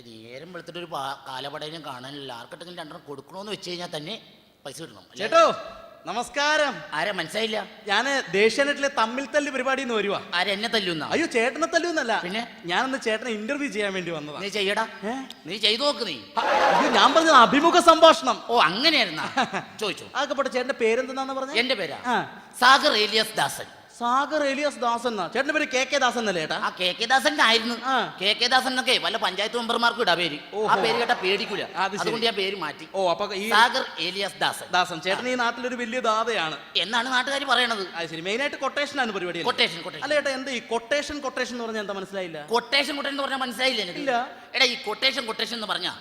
നേരം വെളുത്തിട്ടൊരു കാലപടയിലും കാണാനില്ല. ആർക്കെട്ടെങ്കിലും രണ്ടെണ്ണം കൊടുക്കണോന്ന് വെച്ച് കഴിഞ്ഞാൽ തന്നെ പൈസ കിട്ടണം. ചേട്ടോ നമസ്കാരം. ആരാ മനസ്സിലായില്ല? ഞാന് ദേശീയനെറ്റിലെ തമ്മിൽ തല്ല് പരിപാടി വരുവാ. ആരാ എന്നെ തല്ലുന്ന? അയ്യോ ചേട്ടനെ തല്ലുന്നല്ല, പിന്നെ ഞാനൊന്ന് ചേട്ടനെ ഇന്റർവ്യൂ ചെയ്യാൻ വേണ്ടി വന്നതാ. നീ ചെയ്യടാ, നീ ചെയ്തു നോക്ക്. നീ അയ്യോ ഞാൻ പറഞ്ഞത് അഭിമുഖ സംഭാഷണം. ഓ അങ്ങനെയായിരുന്നാ? ചോദിച്ചു. ആകെപ്പെട്ട ചേട്ടന്റെ പേരെന്താന്ന് പറഞ്ഞ? എന്റെ പേരാ സാഗർ ഏലിയാസ് ദാസൻ. സാഗർ ഏലിയാസ് ദാസൻ. ചേട്ടന്റെ പേര് കെ ദാസൻ എന്നല്ലേ ചേട്ടാ? ആ കെ ദാസന്റെ ആയിരുന്നു. കെ ദാസൻ എന്നൊക്കെ വല്ല പഞ്ചായത്ത് മെമ്പർമാർക്കും ഇടാ പേര്. ആ പേര് കേട്ടാ പേടിക്കൂല, അതുകൊണ്ട് ഞാൻ പേര് മാറ്റി. ഓ അപ്പൊ സാഗർ ഏലിയാസ് ദാസൻ. ദാസൻ ചേട്ടൻ ഈ നാട്ടിലൊരു വലിയ ദാതയാണ് എന്നാണ് നാട്ടുകാർ പറയണത്. അത് ശരി. മെയിൻ ആയിട്ട് കൊട്ടേഷൻ ആണ് പരിപാടി. കൊട്ടേഷൻ അല്ല ചേട്ടാ, എന്താ ഈ കൊട്ടേഷൻ എന്ന് പറഞ്ഞാൽ എന്താ മനസ്സിലായില്ല? കൊട്ടേഷൻ എന്ന് പറഞ്ഞാൽ മനസ്സിലായില്ല എനിക്ക്. എടാ ഈ കൊട്ടേഷൻ എന്ന് പറഞ്ഞാ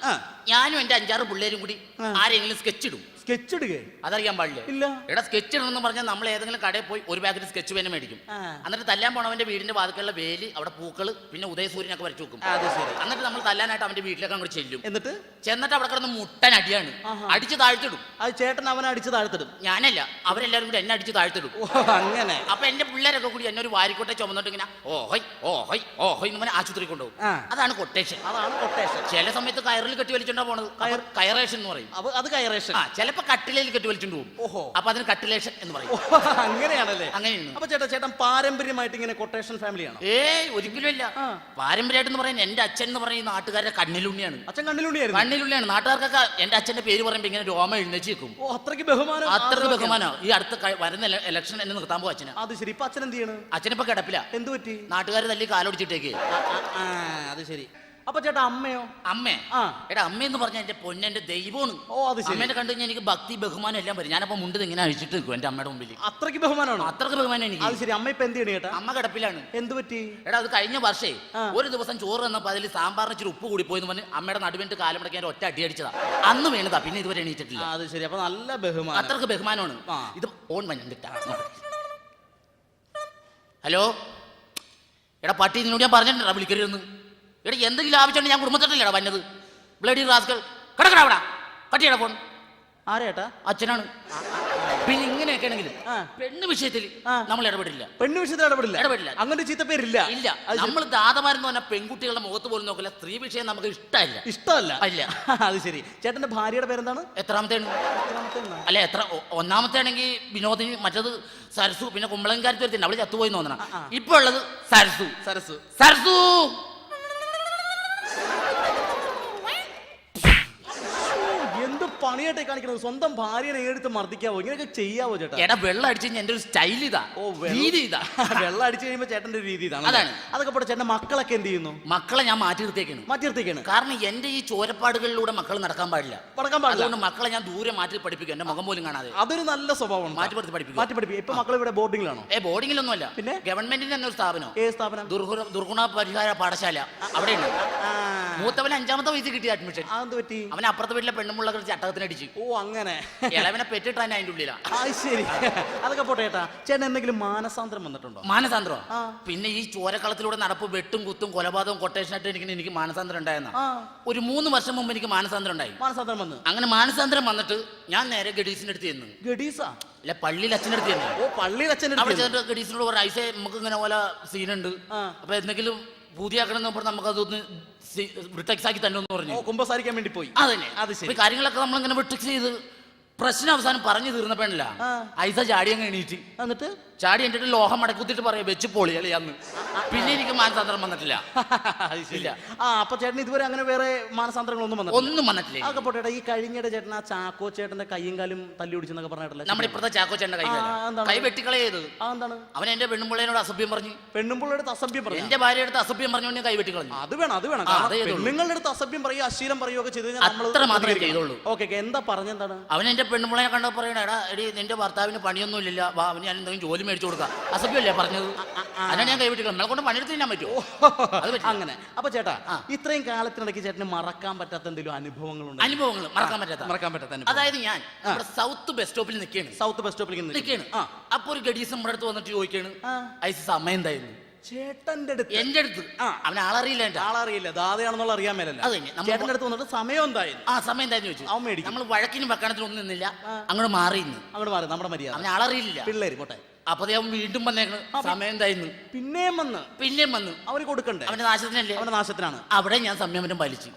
ഞാനും എന്റെ 5-6 പിള്ളേരും കൂടി ആരെങ്കിലും സ്കെച്ച് ഇടും. സ്കെച്ച് ഇടുക അതറിയാൻ പാടില്ല. ഇല്ല. എടാ സ്കെച്ച് ഇടണമെന്ന് പറഞ്ഞാൽ നമ്മൾ ഏതെങ്കിലും കടയിൽ പോയി ഒരു പാക്കറ്റ് സ്കെച്ച് പെൻ മേടിക്കും. എന്നിട്ട് തല്ലാൻ പോണവന്റെ വീടിന്റെ വാതിലുള്ള വേലി, അവിടെ പൂക്കള്, പിന്നെ ഉദയസൂര്യനൊക്കെ വരച്ചു വെക്കും. എന്നിട്ട് നമ്മൾ തല്ലാനായിട്ട് അവന്റെ വീട്ടിലേക്ക് അങ്ങോട്ട് ചെല്ലും. ചെന്നിട്ട് അവിടെ കിടന്ന് മുട്ടൻ അടിയാണ്, അടിച്ച് താഴ്ത്തിടും. അത് ചേട്ടൻ അവനെ അടിച്ച് താഴ്ത്തിടും? ഞാനല്ല, അവരെല്ലാരും കൂടി എന്നെ അടിച്ച് താഴ്ത്തിടും. അങ്ങനെ. അപ്പൊ എന്റെ പിള്ളേരൊക്കെ കൂടി എന്നെ ഒരു വാരിക്കോട്ടെ ചുമന്നിട്ട് ഇങ്ങനെ ഓഹോയ് ഓഹോയ് ഓഹോയ് എന്ന് ആശുപത്രി കൊണ്ടുപോകും. അതാണ് കൊട്ടേഷൻ. ചില സമയത്ത് കയറിൽ കെട്ടി വലിച്ചോണ്ടാ പോണത്. കയറേഷൻ എന്ന് പറയും. അത് കയറേഷൻ. ചിലപ്പോ കട്ടിലയിൽ കെട്ടി വലിച്ചോണ്ട് പോകും. അപ്പൊ അതിന് കട്ടിലേഷൻ എന്ന് പറയും. അങ്ങനെയാണല്ലേ? അങ്ങനെയാണ്. അപ്പൊ ചേട്ടൻ പാരമ്പര്യമായിട്ട് ഇങ്ങനെ കൊട്ടേഷൻ ഫാമിലിയാണോ? ഒരിക്കലും ഇല്ല. പാരമ്പര്യമായിട്ട് എന്ന് പറയുന്നത് എന്റെ അച്ഛൻ എന്ന് പറയുന്ന നാട്ടുകാരുടെ കണ്ണിലുണ്ണിയാണ്. അച്ഛൻ കണ്ണിലുണ്ണിയാണ്. നാട്ടുകാർക്കൊക്കെ എന്റെ അച്ഛന്റെ പേര് പറയുമ്പോ ഇങ്ങനെ രോമ എഴുന്നേച്ച് വെക്കും. അത്രയ്ക്ക് ബഹുമാനം. അത്രയ്ക്ക് ബഹുമാനം. ഈ അടുത്ത വരുന്ന ഇലക്ഷൻ എന്നെ നിർത്താൻ പോകും അച്ഛന്. അത് ശരി. ഇപ്പൊ അച്ഛൻ എന്ത് ചെയ്യണം? അച്ഛനിപ്പോ കിടപ്പില്ല. എന്ത് പറ്റി? നാട്ടുകാർ തല്ലി കാലൊടിച്ചിട്ടേക്ക്. അത് ശരി. അപ്പൊ ചേട്ടാ അമ്മയോ? അമ്മേ എടാ അമ്മ എന്ന് പറഞ്ഞാൽ എന്റെ പൊന്നെന്റെ ദൈവമാണ്. അമ്മേനെ കണ്ടു കഴിഞ്ഞാൽ എനിക്ക് ഭക്തി ബഹുമാനം എല്ലാം വരും. ഞാനപ്പോ മുണ്ട് ഇങ്ങനെ അഴിച്ചിട്ട് നിൽക്കും എന്റെ അമ്മയുടെ മുമ്പിൽ. അത്രയ്ക്ക് ബഹുമാനമാണോ? അത്രയ്ക്ക് ബഹുമാനം എനിക്ക്. അത് ശരി. അമ്മ ഇപ്പൊ എന്ത് ചെയ്യണ ചേട്ടാ? അമ്മ കിടപ്പിലാണ്. എന്ത് പറ്റി? എടാ അത് കഴിഞ്ഞ വർഷേ ഒരു ദിവസം ചോറ് തന്നപ്പോ അതിൽ സാമ്പാറിന് ഇച്ചിരി ഉപ്പ് കൂടി പോയെന്ന് പറഞ്ഞ് അമ്മയുടെ നടുവിട്ട് കാലം മുടക്കാൻ ഒറ്റ അടി അടിച്ചതാ. അന്ന് വീണതാ, പിന്നെ ഇതുവരെ എണീറ്റിട്ടില്ല. അത് ശരി. അപ്പൊ നല്ല ബഹുമാനം. അത്രയ്ക്ക് ബഹുമാനമാണ്. ഇത് ഓൺ വന്നിട്ടാ. ഹലോ എടാ പട്ടി, നിന്നോട് ഞാൻ പറഞ്ഞിട്ടുണ്ടാ വിളിക്കരുതെന്ന്. എടാ എന്തെങ്കിലും ആവശ്യമുണ്ട്, ഞാൻ കുടുംബത്തിലല്ലേടാ വന്നത്. ബ്ലഡി റാസ്കൽ കിടക്കടാ അവിടെ. കട്ടിയടാ ഫോൺ. ആരേട്ടാ? അച്ഛനാണ്. പിന്നെ ഇങ്ങനെയൊക്കെ ആണെങ്കിലും പെണ്ണ് വിഷയത്തിൽ നമ്മൾ ഇടപെടില്ല. പെണ്ണ് വിഷയത്തിൽ ഇടപെടില്ല. അങ്ങനെ ചീത്ത പേരില്ല. ഇല്ല. നമ്മൾ ദാതമാരെന്ന് പറഞ്ഞാൽ പെൺകുട്ടികളുടെ മുഖത്ത് പോലും നോക്കില്ല. സ്ത്രീ വിഷയം നമുക്ക് ഇഷ്ടമല്ല. ഇല്ല. അത് ശരി. ചേട്ടന്റെ ഭാര്യയുടെ പേരെന്താണ്? എത്രാമത്തെ? അല്ല എത്ര? ഒന്നാമത്തെ ആണെങ്കിൽ വിനോദിനി, മറ്റത് സരസു, പിന്നെ കുമ്പളങ്കാരത്ത് വരുത്തിണ്ട്, അവള് ചത്തുപോയി തോന്നണം. ഇപ്പൊ ഉള്ളത് സരസു. പണിയായിട്ട് കാണിക്കുന്നത്. സ്വന്തം ഭാര്യനെ എടുത്ത് മർദ്ദിക്കാവോ? ഇങ്ങനെയൊക്കെ ചെയ്യാവോ ചേട്ടാ? എടാ വെള്ളം അടിച്ചു കഴിഞ്ഞാൽ എന്റെ ഒരു സ്റ്റൈൽ ഇതാ. രീതി ഇതാ. വെള്ളം അടിച്ചു കഴിയുമ്പോ ചേട്ടന്റെ രീതി ഇതാണ്. അതാണ്. അതൊക്കെ പോട്ടെ, ചേട്ടന്റെ മക്കളൊക്കെ എന്ത് ചെയ്യുന്നു? മക്കളെ ഞാൻ മാറ്റി നിർത്തിയേക്കാണ്. കാരണം എന്റെ ഈ ചോരപ്പാടുകളിലൂടെ മക്കൾ നടക്കാൻ പാടില്ല. അതുകൊണ്ട് മക്കളെ ഞാൻ ദൂരെ മാറ്റി പഠിപ്പിക്കും, എന്റെ മുഖം പോലും കാണാതെ. അതൊരു നല്ല സ്വഭാവമാണ്. മാറ്റി പഠിപ്പിക്കും. ഇപ്പൊ മക്കൾ ഇവിടെ ബോർഡിംഗിലാണോ? ബോർഡിംഗിലൊന്നും അല്ല. പിന്നെ ഗവൺമെന്റിന്റെ തന്നെ ഒരു സ്ഥാപനം. ഏത് സ്ഥാപനം? ദുർഗുണ പരിഹാര പാഠശാല. അവിടെയുണ്ട്. മൂത്തവന് 5ാമത്തെ വയസ്സിൽ കിട്ടിയ അഡ്മിഷൻ. അവൻ അപ്പുറത്തെ വീട്ടിലെ പെണ്ണുമുള്ള ചട്ടകത്തിനടിച്ചു. ഓ അങ്ങനെ. ഇളവനെ പെറ്റിട്ടാൻ അതിന്റെ ഉള്ളിലാ. ശരി. അതൊക്കെ പോട്ടെ ചേട്ടാ. ചേട്ടൻ എന്തെങ്കിലും മാനസാന്തരം വന്നിട്ടുണ്ടോ? മാനസാന്തരം? പിന്നെ ഈ ചോരക്കളത്തിലൂടെ നടപ്പ്, വെട്ടും കുത്തും കൊലപാതകവും കൊട്ടേഷനായിട്ട് എനിക്ക് മാനസാന്തരം ഉണ്ടായെന്ന. ഒരു 3 വർഷം മുമ്പ് എനിക്ക് മാനസാന്തരം ഉണ്ടായി. മാനസാന്തരം വന്നു. അങ്ങനെ മാനസാന്തരം വന്നിട്ട് ഞാൻ നേരെ ഗഡീസിന്റെ അടുത്ത് ചെന്നു. ഗഡീസാ? അല്ല പള്ളിയിൽ അച്ഛൻ്റെ അടുത്ത് ചെന്നു. ഓ പള്ളിയിൽ അച്ഛൻ. അവിടെ ചെന്നിട്ട് ഗഡീസിനോട് പറഞ്ഞു, ഐസേ നമുക്ക് ഇങ്ങനെ പോലെ സീനുണ്ട്, അപ്പൊ എന്തെങ്കിലും പൂതിയാക്കണം പറഞ്ഞാൽ നമുക്ക് അതൊന്ന് ബ്രിട്ടക്സ് ആക്കി തന്നെ എന്ന് പറഞ്ഞു. കുമ്പസാരിക്കാൻ വേണ്ടി പോയി. അതന്നെ. അത് ശരി. കാര്യങ്ങളൊക്കെ നമ്മളിങ്ങനെ ബ്രിട്ടക്സ് ചെയ്ത് പ്രശ്നം അവസാനം പറഞ്ഞു തീർന്നപ്പോഴല്ല ഐസ ചാടി അങ്ങ് എണീറ്റ്. എന്നിട്ട് ചാടി എന്നിട്ട് ലോഹം മടക്കുത്തിട്ട് പറയാം വെച്ച് പൊളിയന്ന്. പിന്നെ എനിക്ക് മാനസാന്തരം വന്നിട്ടില്ല. അപ്പൊ ചേട്ടൻ ഇതുവരെ അങ്ങനെ വേറെ മാനസാന്തരങ്ങളൊന്നും വന്നിട്ടില്ല. അതൊക്കെ പോട്ടെ. ഈ കഴിഞ്ഞിടെ ചേട്ടൻ ആ ചാക്കോ ചേട്ടന്റെ കൈയും കാലും തല്ലി ഒടിച്ചെന്നൊക്കെ പറഞ്ഞിട്ടില്ല? നമ്മുടെ ഇപ്പഴത്തെ ചാക്കോ ചേട്ടന്റെ കൈ വെട്ടിക്കളയത്. എന്താണ്? അവൻ എന്റെ പെണ്ണുമ്പിള്ളേനോട് അസഭ്യം പറഞ്ഞു. പെണ്ണുമ്പിള്ളയുടെ അസഭ്യം പറഞ്ഞു? എന്റെ ഭാര്യയുടെ അസഭ്യം പറഞ്ഞു കൈ വെട്ടിക്കളഞ്ഞു. അത് വേണം. നിങ്ങളുടെ അടുത്ത് അസഭ്യം പറയുക, അശ്ലീലം പറയുകയൊക്കെ ചെയ്ത് അത്ര മാത്രമേ ചെയ്തോളൂ. ഓക്കെ. എന്താ പറഞ്ഞെന്താണ്? അവൻ എന്റെ പെണ്ണുമ്പിള്ളേനെ കണ്ടോ പറയണ, എടാ എടി നിന്റെ ഭർത്താവിന് പണിയൊന്നും ഇല്ല, അവന് ഞാൻ എന്തെങ്കിലും ജോലി മേടിച്ചു കൊടുക്കാം. അസഭ്യമല്ലേ പറഞ്ഞത്? അതിനാണ് ഞാൻ കൈവിട്ടില്ല. നമ്മളെ കൊണ്ട് പണിയെടുത്ത് തിന്നാൻ പറ്റുമോ? അങ്ങനെ. അപ്പൊ ചേട്ടാ ഇത്രയും കാലത്തിനിടയ്ക്ക് ചേട്ടന് മറക്കാൻ പറ്റാത്ത എന്തെങ്കിലും അനുഭവങ്ങളുണ്ട്? അനുഭവങ്ങൾ മറക്കാൻ പറ്റാത്ത. അതായത് ഞാൻ സൗത്ത് ബസ് സ്റ്റോപ്പിൽ നിൽക്കുകയാണ്. അപ്പൊ ഒരു ഗഡീസ് നമ്മുടെ അടുത്ത് വന്നിട്ട് ചോദിക്കാണ്, ഐസ് സമയം എന്തായിരുന്നു? ചേട്ടന്റെ അടുത്ത്? എന്റെ അടുത്ത്. അവൻ ആളറിയില്ല, ദാതയാണെന്നുള്ള അറിയാൻ മേലല്ല. ചേട്ടന്റെ അടുത്ത് വന്നിട്ട് സമയം എന്തായിരുന്നു? സമയം എന്തായിരുന്നു ചോദിച്ചു. നമ്മൾ വഴക്കിനും വക്കാണത്തിനും ഒന്നും നിന്നില്ല, അങ്ങോട്ട് മാറി. നമ്മുടെ മര്യാദ. അവൻ ആളറിയില്ല. പിള്ളേര് പോട്ടെ. അപ്പൊ അവൻ വീണ്ടും വന്നേക്കണ്. സമയം എന്തായിരുന്നു? പിന്നെയും വന്ന് അവര് കൊടുക്കണ്ടേ? അവന്റെ നാശത്തിനല്ലേ? അവന്റെ നാശത്തിനാണ്. അവിടെ ഞാൻ സംയമനം പാലിച്ചു.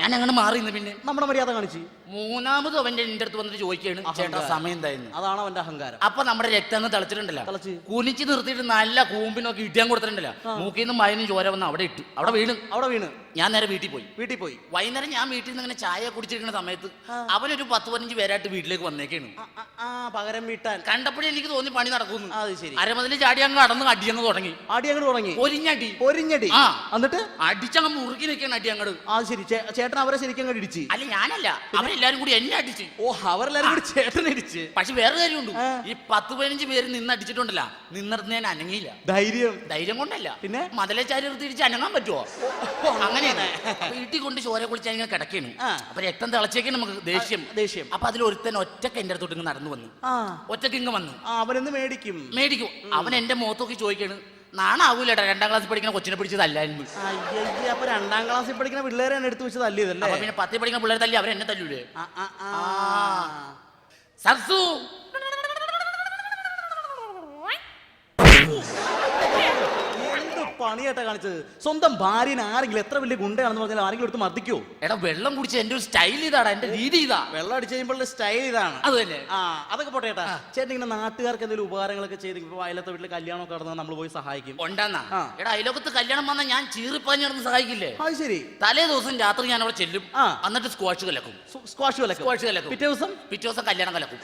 ഞാൻ അങ്ങനെ മാറി നിന്ന് പിന്നെ നമ്മുടെ മര്യാദ കാണിച്ചു. മൂന്നാമത് അവന്റെ എന്റെ അടുത്ത് വന്നിട്ട് ചോദിക്കാണ്, ചേട്ടാ സമയം എന്തായിരുന്നു? അതാണ് അവന്റെ അഹങ്കാരം. അപ്പൊ നമ്മുടെ രക്തം തിളച്ചിട്ടുണ്ടല്ലോ, കുനിച്ച് നിർത്തിയിട്ട് നല്ല കൂമ്പിനൊക്കെ ഇടിയാൻ കൊടുത്തിട്ടുണ്ടല്ലോ. മൂക്കിന്നും മയനും ചോര വന്ന് അവിടെ ഇട്ടു. അവിടെ വീണ് ഞാൻ നേരെ വീട്ടിൽ പോയി. വൈകുന്നേരം ഞാൻ വീട്ടിൽ നിന്ന് ഇങ്ങനെ ചായ കുടിച്ചിരിക്കുന്ന സമയത്ത് അവനൊരു 10-15 പേരായിട്ട് വീട്ടിലേക്ക് വന്നേക്കാണ്. പകരം വീട്ടാൻ കണ്ടപ്പോഴേ എനിക്ക് തോന്നി പണി നടക്കുന്നു. ശരി. അരമതിൽ ചാടി അങ്ങ് കടന്ന് അടിയങ്ങ് തുടങ്ങി. പൊരിഞ്ഞടി എന്നിട്ട് അടിച്ചങ്ങ് മുറുക്കി നിൽക്കണം അടി അങ്ങോട്ട്. ശരി. ചേട്ടൻ അവരെ ശരിക്കും അങ്ങ് ഇടിച്ച്? അല്ല, ഞാനല്ല, അവരെല്ലാരും കൂടി എന്നെ അടിച്ച്. അവരെല്ലാരും കൂടി ചേട്ടനെ ഇടിച്ച്. പക്ഷെ വേറെ കാര്യമുണ്ട്, ഈ 10-15 പേര് നിന്ന് അടിച്ചിട്ടുണ്ടല്ലോ, നിന്നിടത്ത് ഞാൻ അനങ്ങിയില്ല. ധൈര്യം കൊണ്ടല്ല, പിന്നെ മതിലെ ചാരി തിരിച്ച് അനങ്ങാൻ പറ്റുമോ? അങ്ങനെയാണ്. വീട്ടിൽ കൊണ്ട് ചോര കുളിച്ച് അങ്ങനെ കിടക്കാണ്. അപ്പൊ രക്തം തിളച്ചേക്കാണ് നമുക്ക് ദേഷ്യം. അപ്പൊ അതിലൊരുത്തൻ ഒറ്റക്ക് എന്റെ അടുത്തോട്ട് ഇങ്ങ് നടന്നു വന്നു. ഒറ്റക്ക് ഇങ്ങ് വന്നു. അവനെന്ന് മേടിക്കും. അവൻ എന്റെ മുഖത്തൊക്കെ ചോദിക്കാണ്, നാണാവൂലേട്ടാ 2ാം ക്ലാസ്സിൽ പഠിക്കുന്ന കൊച്ചിനെ പിടിച്ചതല്ലായിരുന്നു. അപ്പൊ 2ാം ക്ലാസ്സിൽ പഠിക്കുന്ന പിള്ളേരെ എടുത്തു വെച്ച് തല്ലിയതല്ലേ? പിന്നെ 10ൽ പഠിക്കുന്ന പിള്ളേരെ തല്ലി അവരെന്നെ തല്ലൂലേ? സർസു പണിയായിട്ടാ കാണിച്ചത്. സ്വന്തം ഭാര്യനെ ആരെങ്കിലും എത്ര വലിയ ഗുണ്ടയാണെന്ന് പറഞ്ഞാൽ ആരെങ്കിലും എടുത്ത് മർദ്ദിക്കോ? എടാ, വെള്ളം കുടിച്ച എന്റെ ഒരു സ്റ്റൈൽ ഇതാണ്, എന്റെ രീതി ഇതാ. വെള്ളം അടിച്ചു കഴിയുമ്പോൾ സ്റ്റൈൽ ഇതാണ്. അത് തന്നെ. അതൊക്കെ പോട്ടെ ചേട്ടാ. ചേട്ടൻ ഇങ്ങനെ നാട്ടുകാർക്ക് എന്തെങ്കിലും ഉപകാരങ്ങളൊക്കെ ചെയ്ത് ഇപ്പൊ അയലത്തെ വീട്ടിൽ കല്യാണമൊക്കെ നടന്നാൽ നമ്മൾ പോയി സഹായിക്കും. ഉണ്ടെന്നാ? എടാ, അയലോകത്ത് കല്യാണം വന്നാൽ ഞാൻ ചീറിപ്പാഞ്ഞ് നടന്ന് സഹായിക്കില്ലേ? അത് ശരി. തലേ ദിവസം രാത്രി ഞാൻ അവിടെ ചെല്ലും, എന്നിട്ട് സ്ക്വാഷ് കലക്കും. പിറ്റേ ദിവസം കല്യാണം കലക്കും.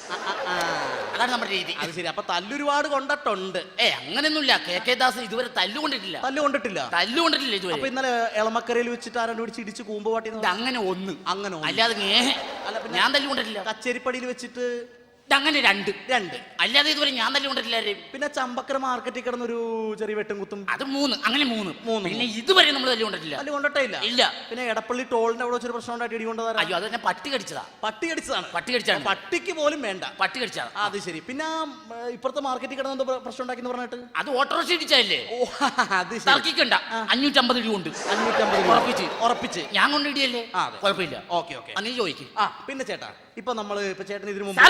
അതാണ് നമ്മുടെ രീതി. അത് ശരി. അപ്പൊ തല്ലൊരുപാട് കൊണ്ടിട്ടുണ്ട്? അങ്ങനെയൊന്നുമില്ല. കെ ദാസ് ഇതുവരെ തല്ലുകൊണ്ടിട്ടില്ല. ഇതുവരെ. അപ്പൊ ഇന്നലെ എളമക്കരയിൽ വെച്ചിട്ട് ആരാണ്ട് പിടിച്ച് ഇടിച്ച് കൂമ്പ് പാട്ടി? അങ്ങനെ ഒന്ന് അല്ലാതെ ഞാൻ തല്ലുകൊണ്ടിട്ടില്ല. കച്ചേരിപ്പടിയിൽ വെച്ചിട്ട് അങ്ങനെ രണ്ട് അല്ലാതെ ഇതുവരെ ഞാൻ തല്ലുകൊണ്ടിട്ടില്ല. പിന്നെ ചമ്പക്കര മാർക്കറ്റിൽ കിടന്നൊരു ചെറിയ വെട്ടും കുത്തും, അത് മൂന്ന്. പിന്നെ ഇതുവരെ നമ്മൾ തല്ലുകൊണ്ടിട്ടില്ല. ഇല്ല. പിന്നെ എടപ്പള്ളി ടോളിന്റെ അവിടെ വെച്ചൊരു പ്രശ്നം ഉണ്ടായിട്ട് ഇടികൊണ്ടതാ. അയ്യോ, അത് തന്നെ പട്ടി കടിച്ചതാണ്. പട്ടിക്ക് പോലും വേണ്ട, പട്ടി കടിച്ചതാണ്. അത് ശരി. പിന്നെ ഇപ്പുറത്തെ മാർക്കറ്റിൽ കിടന്ന പ്രശ്നം ഉണ്ടാക്കി പറഞ്ഞിട്ട് അത് ഓട്ടോറിക്ഷ ഇടിച്ചല്ലേ? അത് തർക്കിക്കണ്ട. 550 രൂപ ഉണ്ട്. 550 ഉറപ്പിച്ച് ഞാൻ കൊണ്ടിടിയല്ലേ? കുഴപ്പമില്ല. ഓക്കെ. നീ ചോദിക്കും. പിന്നെ ചേട്ടാ, ഇപ്പൊ നമ്മള് ചേട്ടൻ ഇതിനു മുമ്പ്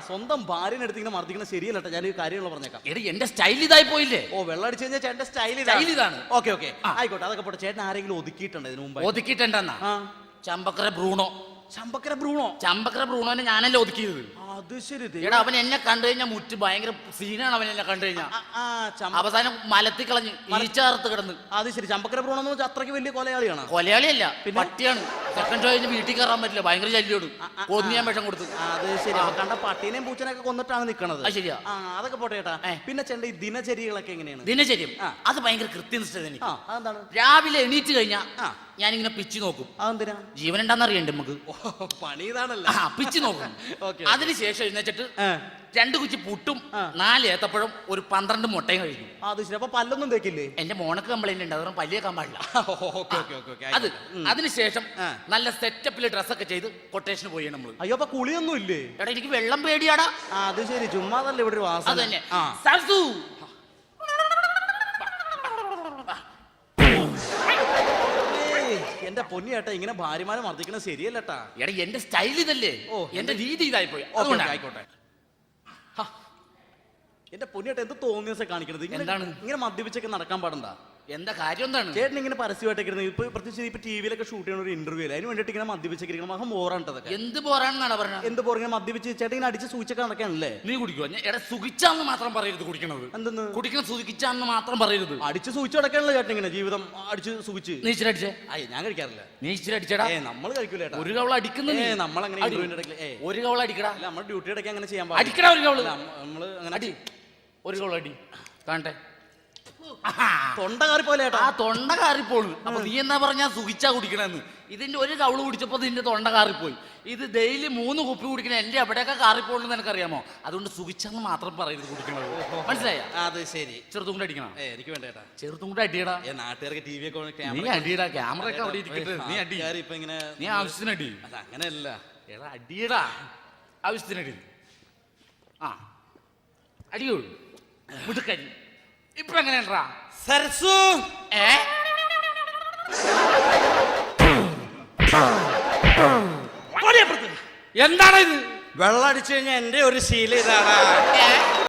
സ്വന്തം ഭാര്യനെ എടുത്ത് ഇങ്ങനെ മർദ്ദിക്കുന്ന ശരിയല്ല. ഞാൻ കാര്യങ്ങൾ പറഞ്ഞേക്കാം. എന്റെ സ്റ്റൈൽ ഇതായി പോയില്ലേ? വെള്ളം അടിച്ചു കഴിഞ്ഞാൽ ചേട്ടന്റെ സ്റ്റൈൽ ഇതാണ്. ഓക്കെ. ആയിക്കോട്ടെ, അതൊക്കെ പോട്ടെ. ചേട്ടൻ ആരെങ്കിലും ഒതുക്കിയിട്ടുണ്ട് ഇതിനു മുമ്പ്? ഒതുക്കിയിട്ടുണ്ടെന്നാ? ചമ്പക്കര ബ്രൂണോനെ ഞാനല്ലേ ഒതുക്കിയത്. അത് ശരി. അവൻ എന്നെ കണ്ടു കഴിഞ്ഞാൽ മുറ്റ് ഭയങ്കര സീനാണ്. അവൻ എന്നെ കണ്ടു കഴിഞ്ഞാൽ അവസാനം മലത്തി കളഞ്ഞ് ഈച്ചാർത്ത് കിടന്ന്. അത് ശരി. ചമ്പക്കര ബ്രൂണോ എന്ന് വെച്ചാൽ അത്രയ്ക്ക് വലിയ കൊലയാളിയാണ്? കൊലയാളിയല്ല, പട്ടിയാണ്. സെക്കൻഡ് ഷോ കഴിഞ്ഞ് വീട്ടിൽ കയറാൻ പറ്റില്ല, ഭയങ്കര ശല്യോട്. കൊന്നിയാൻ വിഷം കൊടുത്ത്. അത് ശരി. കണ്ട പട്ടീനെയും പൂച്ചനെയൊക്കെ കൊന്നിട്ടാണ് നിൽക്കണത്. ശരിയാ. അതൊക്കെ പോട്ടെ ചേട്ടാ. പിന്നെ ചേട്ടൻ ഈ ദിനചര്യകളൊക്കെ എങ്ങനെയാണ്? ദിനചര്യം അത് ഭയങ്കര കൃത്യനിഷ്ഠത എനിക്ക്. അതെന്താണ്? രാവിലെ എണീറ്റ് കഴിഞ്ഞാൽ ഞാനിങ്ങനെ പിച്ച് നോക്കും. അതെന്തിനാ? ജീവനുണ്ടെന്ന് അറിയണ്ടേ നമുക്ക്? പണി ഇതാണല്ലോ. പിച്ച് നോക്കും. അതിനുശേഷം എഴുന്നേച്ചിട്ട് 2 കുച്ചി പുട്ടും 4 ഏത്തപ്പഴം ഒരു 12 മുട്ടയും കഴിക്കും. അത് ശരി. അപ്പൊ പല്ലൊന്നും തേക്കില്ലേ? എന്റെ മോണക്ക് കംപ്ലൈന്റ് ഉണ്ട്, അതുകൊണ്ട് പല്ലിയേക്കാൻ പാടില്ല. അതിനുശേഷം നല്ല സെറ്റപ്പിൽ ഡ്രസ്സൊക്കെ ചെയ്ത് കൊട്ടേഷന് പോയി നമ്മള്. അയ്യോ, അപ്പൊ കുളിയൊന്നും ഇല്ലേ? എടാ, എനിക്ക് വെള്ളം പേടിയാടാ. അത് ശരി. ചുമ്മാതല്ലേ ഇവിടെ ഒരു വാസന. അത് തന്നെ. സർസു എന്റെ പൊന്നിയേട്ടാ, ഇങ്ങനെ ഭാര്യമാരെ മർദ്ദിക്കണത് ശരിയല്ലട്ടാ. എടാ, എന്റെ സ്റ്റൈൽ ഇതല്ലേ? എന്റെ രീതി ഇതായി പോയി. ആയിക്കോട്ടെ. എന്റെ പൊന്നിയേട്ടാ, എന്ത് തോന്നിയ കാണിക്കണത്? എന്താണ് ഇങ്ങനെ മദ്യപിച്ചൊക്കെ നടക്കാൻ പാടണ്ട? എന്താ കാര്യം? എന്താണ് ചേട്ടൻ ഇങ്ങനെ പരസ്യമായിട്ടൊക്കെ ഇപ്പൊ പ്രത്യേകിച്ച് ഇപ്പൊ ടിവിയിലൊക്കെ ഷൂട്ട് ചെയ്യുന്ന ഒരു ഇന്റർവ്യൂ അതിന് വേണ്ടിട്ട് ഇങ്ങനെ മദ്യപിച്ചിരിക്കണം? മഹം ബോറാണ്ടതൊക്കെ. എന്ത് ബോറാണെന്നാണ് പറഞ്ഞത്? എന്ത് ബോറിങ്ങനെ മദ്യപിച്ച് ചേട്ടൻ ഇങ്ങനെ അടിച്ച് സൂചിച്ചൊക്കെ നടക്കാനല്ലേ? നീ കുടിക്കുവോ? എടാ, സുഖിച്ചാന്ന് മാത്രം പറയരുത് കുടിക്കണത്. എന്തെന്ന്? കുടിക്കണം സുഖിച്ചാന്ന് മാത്രം പറയരുത്. അടിച്ച് സൂചിച്ച് നടക്കാനല്ലേ ചേട്ടൻ ഇങ്ങനെ ജീവിതം അടിച്ച് സുഖിച്ച്? നീ ഇച്ചിരി അടിച്ചേ? ഞാൻ കഴിക്കാറില്ല. നീ ഇച്ചിരി അടിച്ചടാ. നമ്മൾ കഴിക്കൂല. ഒരു കവള അടിക്കുന്ന നമ്മളങ്ങനെ ഒരു കവള അടിക്കടാ. നമ്മുടെ ഡ്യൂട്ടി ഇടയ്ക്ക് അങ്ങനെ ചെയ്യാൻ അടിക്കടാ. ഒരു കവള് നമ്മള് അങ്ങനെ അടി. ഒരു കവള അടി കാണട്ടെ. തൊണ്ട കാറിപ്പോലെ. തൊണ്ട കാറിപ്പോളൂ. അപ്പൊ നീ എന്നാ പറഞ്ഞാ സുഖിച്ചാ കുടിക്കണെന്ന്? ഇതിന്റെ ഒരു കവള് കുടിച്ചപ്പോ നിന്റെ തൊണ്ട കാറിപ്പോയി. ഇത് ഡെയിലി 3 കുപ്പി കുടിക്കണ എന്റെ എവിടെയൊക്കെ കാറിപ്പോണെന്ന് എനിക്കറിയാമോ? അതുകൊണ്ട് സുഖിച്ചെന്ന് മാത്രം പറയരുത് കുടിക്കണത്. മനസ്സിലായ? അത് ശരി. ചെറുതും കൂടെ അടിക്കണം. എനിക്ക് വേണ്ട ചേട്ടാ. ചെറുതും കൂടെ അടിയടാ. നാട്ടുകാർക്ക് ടി വി ഒക്കെ നീ അടിയടാ. ക്യാമറ ഒക്കെ അവിടെ ഇരിക്കട്ടെ. നീ അടി. ഇപ്പൊ ഇങ്ങനെ നീ ആവശ്യത്തിന് അടി. അങ്ങനെയല്ല. എടാ, അടിയടാ. ആവശ്യത്തിന് അടി. അടിയോളൂ. മുതുക്കരി. ഇപ്പൊ എങ്ങനെയാ സർസു? എന്താണ് ഇത്? വെള്ളം അടിച്ചു കഴിഞ്ഞാൽ എന്റെ ഒരു ശീലം ഇതാണ്.